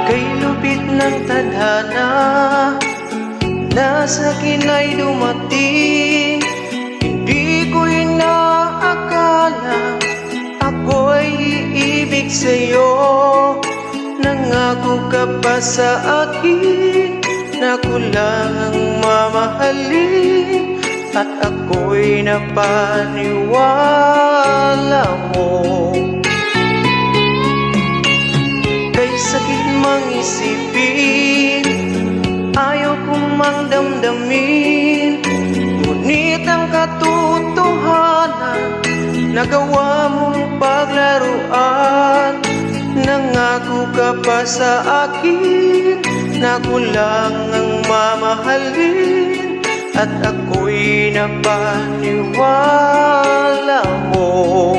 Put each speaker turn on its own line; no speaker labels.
Kay lupit ng tadhana na sa'kin ay dumating, hindi ko inaakala ako'y iibig sa'yo. Nangako ka pa sa akin na ko lang ang mamahalin, at ako'y napaniwala mo. Kay sakit mang isipin, ayaw kong mang damdamin, ngunit ang katotohanan nagawa mong paglaruan. Nangako ka pa sa akin na ko lang ang mamahalin, at ako'y napaniwala mo.